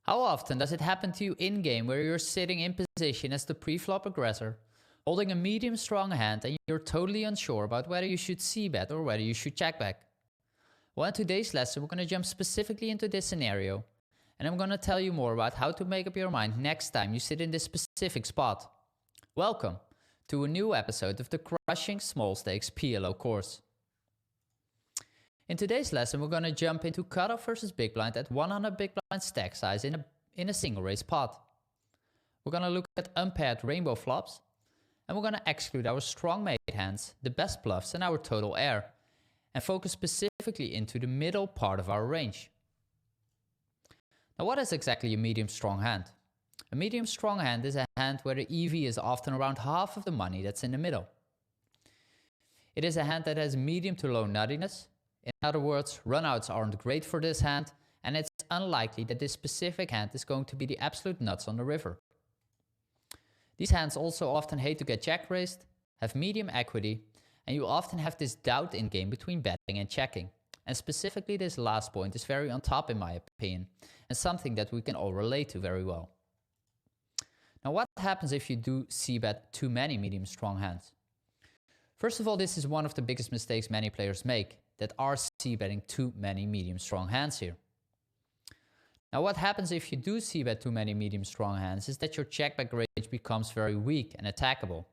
How often does it happen to you in-game where you're sitting in position as the pre-flop aggressor, holding a medium strong hand and you're totally unsure about whether you should c-bet or whether you should check back? Well, in today's lesson we're going to jump specifically into this scenario, and I'm going to tell you more about how to make up your mind next time you sit in this specific spot. Welcome to a new episode of the Crushing Small Stakes PLO course. In today's lesson we're going to jump into cutoff versus big blind at 100 big blind stack size in a single raise pot. We're going to look at unpaired rainbow flops, and we're going to exclude our strong made hands, the best bluffs and our total air, and focus specifically into the middle part of our range. Now, what is exactly a medium strong hand? A medium strong hand is a hand where the EV is often around half of the money that's in the middle. It is a hand that has medium to low nuttiness. In other words, runouts aren't great for this hand, and it's unlikely that this specific hand is going to be the absolute nuts on the river. These hands also often hate to get check raised, have medium equity, and you often have this doubt in game between betting and checking. And specifically this last point is very on top in my opinion, and something that we can all relate to very well. Now, what happens if you do c-bet too many medium strong hands? First of all, this is one of the biggest mistakes many players make, that are c-betting too many medium strong hands here. Now, what happens if you do c-bet too many medium strong hands is that your check-back range becomes very weak and attackable.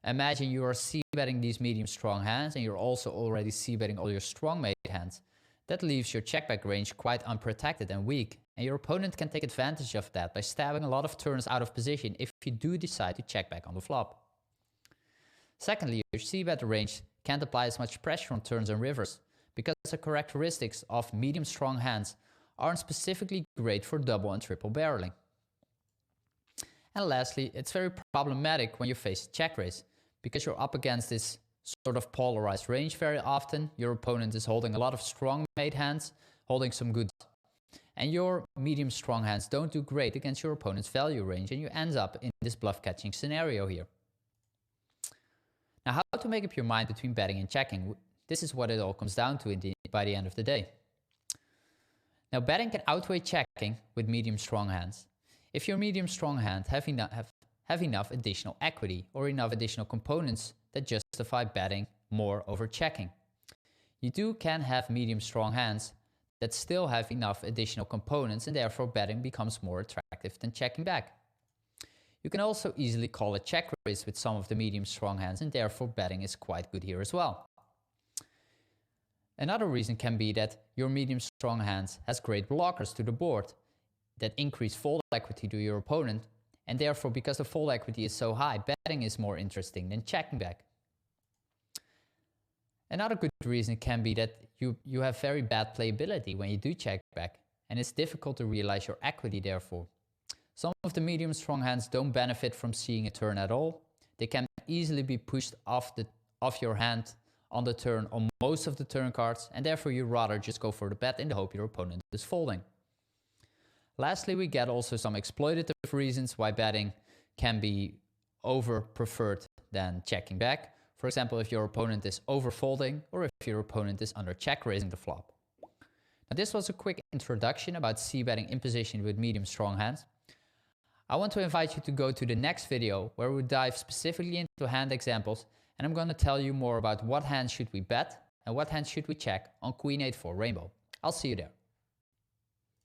Imagine you are c-betting these medium strong hands and you're also already c-betting all your strong made hands. That leaves your check-back range quite unprotected and weak, and your opponent can take advantage of that by stabbing a lot of turns out of position if you do decide to check back on the flop. Secondly, your c-bet range can't apply as much pressure on turns and rivers, because the characteristics of medium strong hands aren't specifically great for double and triple barreling. And lastly, it's very problematic when you face a check raise, because you're up against this sort of polarized range very often. Your opponent is holding a lot of strong made hands, holding some good, and your medium strong hands don't do great against your opponent's value range, and you end up in this bluff catching scenario here. Now, how to make up your mind between betting and checking? This is what it all comes down to by the end of the day. Now, betting can outweigh checking with medium strong hands if your medium strong hand have enough additional equity or enough additional components that justify betting more over checking. You can have medium strong hands that still have enough additional components, and therefore betting becomes more attractive than checking back. You can also easily call a check raise with some of the medium strong hands, and therefore betting is quite good here as well. Another reason can be that your medium strong hands has great blockers to the board that increase fold equity to your opponent, and therefore because the fold equity is so high, betting is more interesting than checking back. Another good reason can be that you have very bad playability when you do check back, and it's difficult to realize your equity therefore. Some of the medium strong hands don't benefit from seeing a turn at all. They can easily be pushed off your hand on the turn on most of the turn cards, and therefore you rather just go for the bet in the hope your opponent is folding. Lastly, we get also some exploitative reasons why betting can be over preferred than checking back. For example, if your opponent is over folding or if your opponent is under check raising the flop. Now, this was a quick introduction about c-betting in position with medium strong hands. I want to invite you to go to the next video where we dive specifically into hand examples, and I'm going to tell you more about what hands should we bet and what hands should we check on Queen 8-4 Rainbow. I'll see you there.